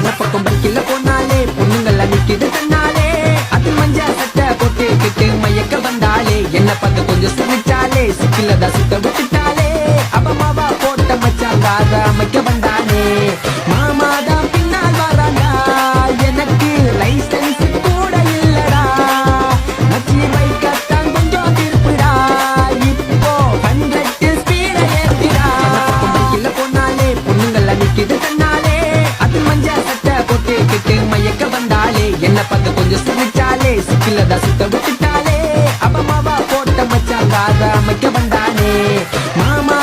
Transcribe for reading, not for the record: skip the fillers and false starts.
அந்த பக்கம் பைக்கில போனாலே பொண்ணுங்கள் நிக்கிது தன்னாலே அது மஞ்சா சட்டை போட்டு கிட்டு மயக்க வந்தாலே என்ன பார்த்து கொஞ்சம் சிரிச்சாலே சிக்கிலதா சுத்த விட்டுட்டாலே அவ மாவா போட்ட மச்சாங்க அத அமைக்க வந்தானே மாமாதான் பின்னால் வராண்டா எனக்கு லைசன்ஸ் கூட இல்லடா மச்சி பைக்கத்தான் கொஞ்சம் திருப்புடா இப்போ 100 ஸ்பீட ஏத்திடா பைக்கில போனாலே பொண்ணுங்கள் நிக்கிது தன்னாலே அது மஞ்சா சட்டை போட்டு கிட்டு மயக்க வந்தாலே என்ன பார்த்து கொஞ்சம் சிரிச்சாலே சிக்கிலதா சுத்த விட்டுட்டாலே அவ மாவா போட்ட மச்சாங்க அத அமைக்க வந்தானே மாமா